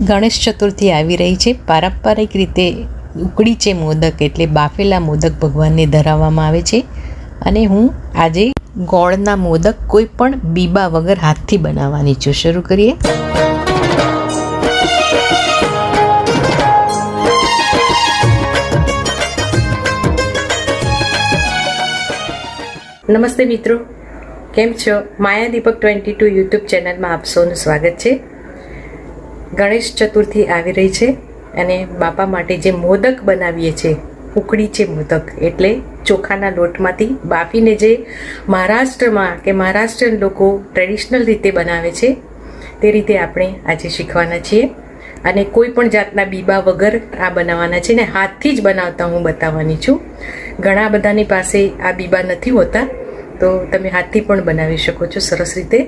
ગણેશ ચતુર્થી આવી રહી છે. પારંપરિક રીતે ઉકડી છે મોદક એટલે બાફેલા મોદક ભગવાનને ધરાવવામાં આવે છે. અને હું આજે ગોળના મોદક કોઈ પણ બીબા વગર હાથથી બનાવવાની છું. શરૂ કરીએ. નમસ્તે મિત્રો, કેમ છો? માયા દીપક 22 યુટ્યુબ ચેનલમાં આપ સૌનું સ્વાગત છે. ગણેશ ચતુર્થી આવી રહી છે અને બાપા માટે જે મોદક બનાવીએ છીએ, ઉકડી છે મોદક એટલે ચોખાના લોટમાંથી બાફીને જે મહારાષ્ટ્રમાં કે મહારાષ્ટ્રીયન લોકો ટ્રેડિશનલ રીતે બનાવે છે તે રીતે આપણે આજે શીખવાના છીએ. અને કોઈ પણ જાતના બીબા વગર આ બનાવવાના છે ને હાથથી જ બનાવતા હું બતાવવાની છું. ઘણા બધાની પાસે આ બીબા નથી હોતા તો તમે હાથથી પણ બનાવી શકો છો સરસ રીતે.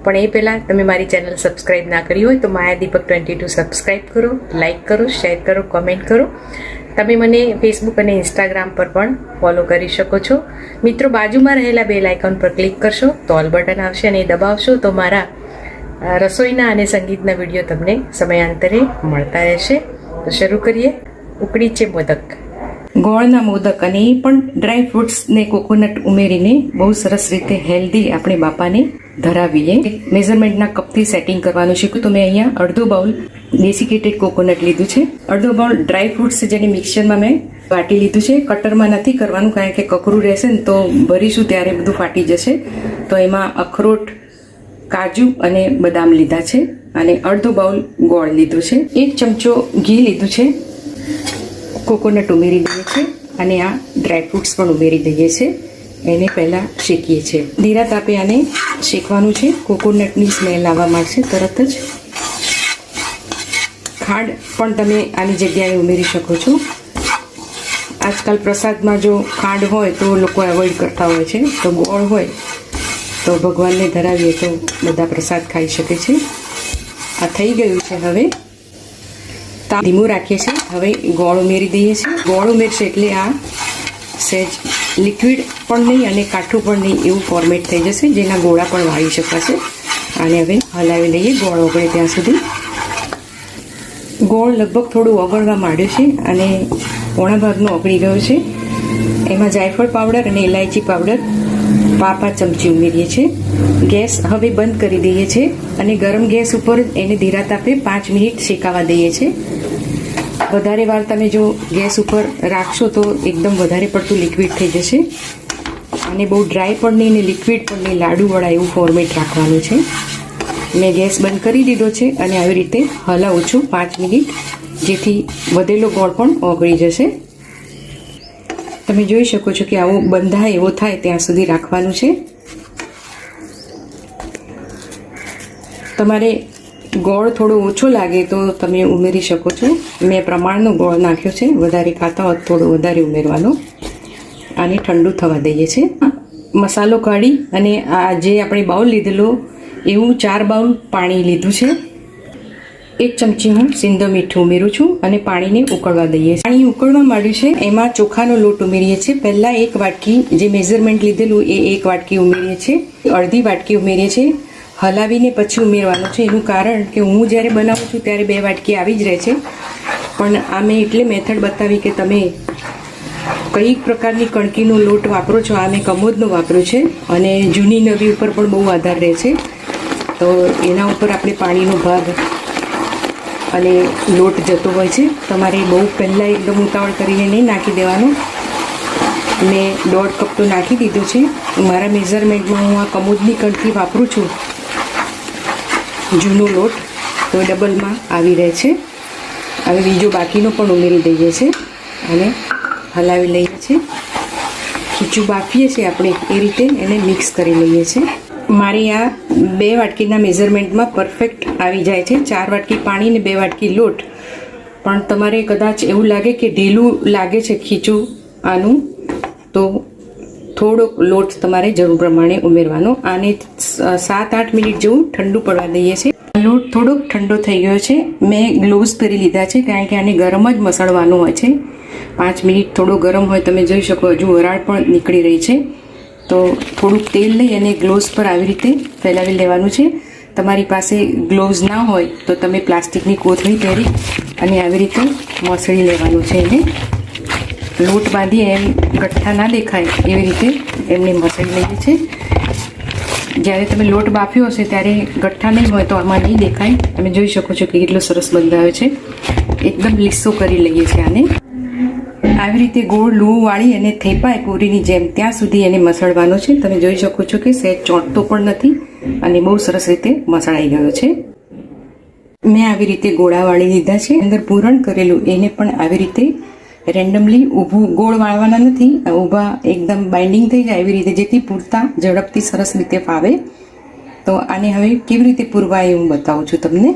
પણ એ પહેલાં તમે મારી ચેનલ સબસ્ક્રાઈબ ના કરી હોય તો માયા દીપક 22 સબસ્ક્રાઈબ કરો, લાઇક કરો, શેર કરો, કોમેન્ટ કરો. તમે મને ફેસબુક અને ઇન્સ્ટાગ્રામ પર પણ ફોલો કરી શકો છો. મિત્રો, બાજુમાં રહેલા બેલ આઇકોન પર ક્લિક કરશો તો ઓલ બટન આવશે અને એ દબાવશો તો મારા રસોઈના અને સંગીતના વિડીયો તમને સમયાંતરે મળતા રહેશે. તો શરૂ કરીએ. ઉકડી છે મોદક, ગોળના મોદક, અને એ પણ ડ્રાય ફ્રૂટ્સ ને કોકોનટ ઉમેરીને બહુ સરસ રીતે હેલ્ધી આપણે બાપાને ધરાવીએ. મેઝરમેન્ટના કપથી સેટિંગ કરવાનું શીખ્યું તો મેં અહીંયા અડધો બાઉલ ડેસિકેટેડ કોકોનટ લીધું છે, અડધો બાઉલ ડ્રાય ફ્રૂટ્સ જેને મિક્સરમાં મેં વાટી લીધું છે. કટરમાં નથી કરવાનું કારણ કે કકરું રહેશે ને તો ભરીશું ત્યારે બધું ફાટી જશે. તો એમાં અખરોટ, કાજુ અને બદામ લીધા છે અને અડધો બાઉલ ગોળ લીધું છે. 1 ચમચો ઘી લીધું છે. કોકોનટ ઉમેરી દઈએ છીએ અને આ ડ્રાય ફ્રૂટ્સ પણ ઉમેરી દઈએ છીએ. એને પહેલાં શેકીએ છીએ. ધીરા તાપે આને શેકવાનું છે. કોકોનટની સ્મેલ આવવા માંડશે તરત જ. ખાંડ પણ તમે આની જગ્યાએ ઉમેરી શકો છો. આજકાલ પ્રસાદમાં જો ખાંડ હોય તો લોકો એવોઇડ કરતા હોય છે, તો ગોળ હોય તો ભગવાનને ધરાવીએ તો બધા પ્રસાદ ખાઈ શકે છે. આ થઈ ગયું છે. હવે ધીમું રાખીએ છીએ. હવે ગોળ ઉમેરી દઈએ છીએ. ગોળ ઉમેરશે એટલે આ સહેજ લિક્વિડ પણ નહીં અને કાઠું પણ નહીં એવું ફોર્મેટ થઈ જશે, જેના ગોળા પણ વાળી શકાશે. આને હવે હલાવી લઈએ ગોળ ઓગળે ત્યાં સુધી. ગોળ લગભગ થોડું ઓગળવા માંડ્યું છે અને પોણા ભાગનો ઓગળી ગયો છે. એમાં જાયફળ પાવડર અને ઇલાયચી પાવડર 5 ચમચી ઉમેરીએ છીએ. ગેસ હવે બંધ કરી દઈએ છીએ અને ગરમ ગેસ ઉપર એને ધીરા તાપે 5 મિનિટ શેકાવા દઈએ છીએ. વધારે વાર તમે જો ગેસ ઉપર રાખશો તો એકદમ વધારે પડતું લિક્વિડ થઈ જશે અને બહુ ડ્રાય પણ નહીં ને લિક્વિડ પણ નહીં, લાડુવાળા એવું ફોર્મેટ રાખવાનું છે. મેં ગેસ બંધ કરી દીધો છે અને આવી રીતે હલાવું છું 5 મિનિટ, જેથી વધેલો ગોળ પણ ઓગળી જશે. તમે જોઈ શકો છો કે આવો બંધાય એવો થાય ત્યાં સુધી રાખવાનું છે. તમારે ગોળ થોડો ઓછો લાગે તો તમે ઉમેરી શકો છો. મેં પ્રમાણનો ગોળ નાખ્યો છે. વધારે ખાતા હોત થોડો વધારે ઉમેરવાનો. આને ઠંડુ થવા દઈએ છીએ. મસાલો કાઢી અને આ જે આપણે બાઉલ લીધેલો એવું 4 બાઉલ પાણી લીધું છે. 1 ચમચી હું સિંધો મીઠું ઉમેરું છું અને પાણીને ઉકળવા દઈએ. પાણી ઉકળવા માંડ્યું છે. એમાં ચોખાનો લોટ ઉમેરીએ છીએ. પહેલાં 1 વાટકી જે મેઝરમેન્ટ લીધેલું એ 1 વાટકી ઉમેરીએ છીએ. અડધી વાટકી ઉમેરીએ છીએ. હલાવીને પછી ઉમેરવાનું છે. એનું કારણ કે હું જ્યારે બનાવું છું ત્યારે 2 વાટકી આવી જ રહે છે, પણ આ મેં એટલે મેથડ બતાવી કે તમે કઈ પ્રકારની કણકીનો લોટ વાપરો છો. આ મેં કમોદનો વાપર્યો છે અને જૂની નવી ઉપર પણ બહુ આધાર રહે છે. તો એના ઉપર આપણે પાણીનો ભાગ અને લોટ જતો હોય છે. તમારે બહુ પહેલાં એકદમ ઉતાવળ કરીને નહીં નાખી દેવાનો. મેં 1.5 કપ તો નાખી દીધું છે. મારા મેઝરમેન્ટમાં હું આ કમોદની કણકી વાપરું છું, જૂનો લોટ, તો ડબલમાં આવી રહે છે. હવે બીજો બાકીનો પણ ઉમેરી દઈએ છીએ અને હલાવી લઈએ છીએ. ખીચું બાફીએ છીએ આપણે એ રીતે એને મિક્સ કરી લઈએ છીએ. મારી આ 2 વાટકીના મેઝરમેન્ટમાં પરફેક્ટ આવી જાય છે. 4 વાટકી પાણી ને 2 વાટકી લોટ. પણ તમારે કદાચ એવું લાગે કે ઢીલું લાગે છે ખીચું આનું, તો થોડોક લોટ તમારે જરૂર પ્રમાણે ઉમેરવાનો. આને 7-8 મિનિટ જેવું ઠંડુ પડવા દઈએ છીએ. લોટ થોડોક ઠંડો થઈ ગયો છે. મેં ગ્લોવ્સ પહેરી લીધા છે કારણ કે આને ગરમ જ મસળવાનો હોય છે. 5 મિનિટ થોડો ગરમ હોય, તમે જોઈ શકો હજુ વરાળ પણ નીકળી રહી છે. તો થોડુંક તેલ લઈ અને ગ્લોવ્સ પર આવી રીતે ફેલાવી લેવાનું છે. તમારી પાસે ગ્લોવ્સ ના હોય તો તમે પ્લાસ્ટિકની કોથળી પહેરી અને આવી રીતે મસળી લેવાનું છે. એને લોટ બાંધી એમ ગઠ્ઠા ના દેખાય એવી રીતે એમને મસળી લઈએ છે. જ્યારે તમે લોટ બાફ્યો હશે ત્યારે ગઠ્ઠા નહીં હોય તો આમાં નહીં દેખાય. તમે જોઈ શકો છો કે કેટલો સરસ બંધાયો છે. એકદમ લીસો કરી લઈએ છીએ આને. આવી રીતે ગોળ લૂ વાળી અને થેપાય પૂરીની જેમ ત્યાં સુધી એને મસળવાનો છે. તમે જોઈ શકો છો કે સહેજ ચોંટતો પણ નથી અને બહુ સરસ રીતે મસળાઈ ગયો છે. મેં આવી રીતે ગોળા વાળી લીધા છે. અંદર પૂરણ કરેલું એને પણ આવી રીતે રેન્ડમલી ઊભું ગોળ વાળવાના નથી, ઊભા એકદમ બાઇન્ડિંગ થઈ જાય એવી રીતે, જેથી પૂરતા ઝડપથી સરસ રીતે ફાવે. તો આને હવે કેવી રીતે પૂરવાય હું બતાવું છું તમને.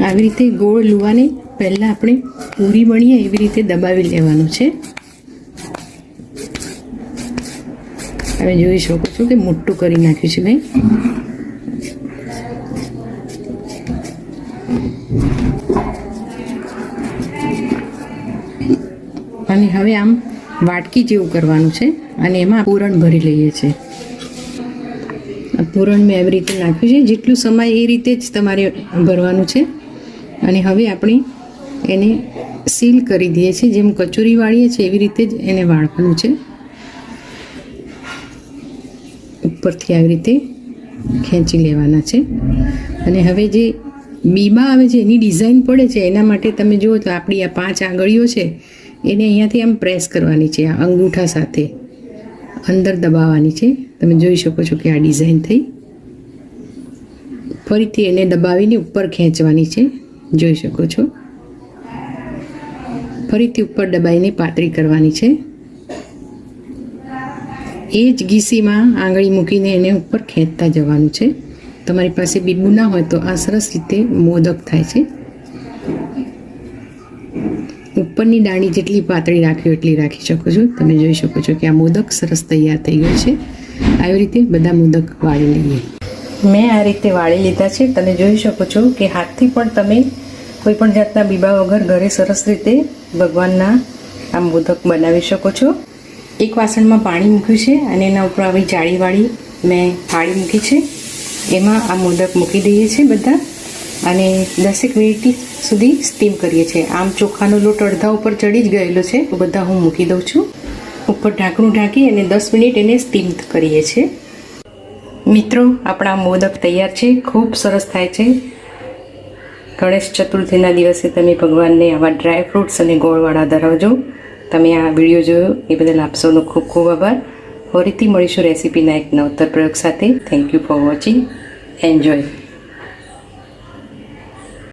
આવી રીતે ગોળ લુવાને પહેલાં આપણે પૂરી વણીએ એવી રીતે દબાવી લેવાનું છે. હવે જોઈ શકો છો કે મોટું કરી નાખ્યું છે મેં. અને હવે આમ વાટકી જેવું કરવાનું છે અને એમાં પૂરણ ભરી લઈએ છીએ. પૂરણ મેં આવી રીતે નાખ્યું છે. જેટલું સમાય એ રીતે જ તમારે ભરવાનું છે. અને હવે આપણે એને સીલ કરી દઈએ છીએ. જેમ કચોરી વાળીએ છીએ એવી રીતે જ એને વાળવાનું છે. ઉપરથી આવી રીતે ખેંચી લેવાના છે. અને હવે જે બીબા આવે છે એની ડિઝાઇન પડે છે એના માટે તમે જુઓ તો આપણી આ 5 આંગળીઓ છે એને અહીંયાથી આમ પ્રેસ કરવાની છે. આ અંગૂઠા સાથે અંદર દબાવવાની છે. તમે જોઈ શકો છો કે આ ડિઝાઇન થઈ. ફરીથી એને દબાવીને ઉપર ખેંચવાની છે. જોઈ શકો છો. ફરીથી ઉપર દબાઈને પાતળી કરવાની છે. એ જ ગીસીમાં આંગળી મૂકીને એને ઉપર ખેંચતા જવાનું છે. તમારી પાસે બીબું ના હોય તો આ સરસ રીતે મોદક થાય છે. ઉપરની દાણી જેટલી પાતળી રાખવી એટલી રાખી શકો છો. તમે જોઈ શકો છો કે આ મોદક સરસ તૈયાર થઈ ગયો છે. આવી રીતે બધા મોદક વાળી લઈએ. મેં આ રીતે વાળી લીધા છે. તમે જોઈ શકો છો કે હાથથી પણ તમે કોઈ પણ જાતના બીબા વગર ઘરે સરસ રીતે ભગવાનના આ મોદક બનાવી શકો છો. એક વાસણમાં પાણી મૂક્યું છે અને એના ઉપર આવી જાળીવાળી મેં થાળી મૂકી છે. એમાં આ મોદક મૂકી દઈએ છીએ બધા અને 10 મિનિટ સુધી સ્ટીમ કરીએ છીએ. આમ ચોખાનો લોટ અડધા ઉપર ચડી જ ગયેલો છે તો બધા હું મૂકી દઉં છું. ઉપર ઢાંકણું ઢાંકી અને 10 મિનિટ એને સ્ટીમ કરીએ છીએ. મિત્રો, આપણા મોદક તૈયાર છે. ખૂબ સરસ થાય છે. ગણેશ ચતુર્થીના દિવસે તમે ભગવાનને આવા ડ્રાય ફ્રૂટ્સ અને ગોળવાળા ધરાવજો. તમે આ વિડીયો જોયો એ બદલ આપ સૌનો ખૂબ ખૂબ આભાર. ફરીથી મળીશું રેસીપીના એક નવતર પ્રયોગ સાથે. Thank you for watching. Enjoy.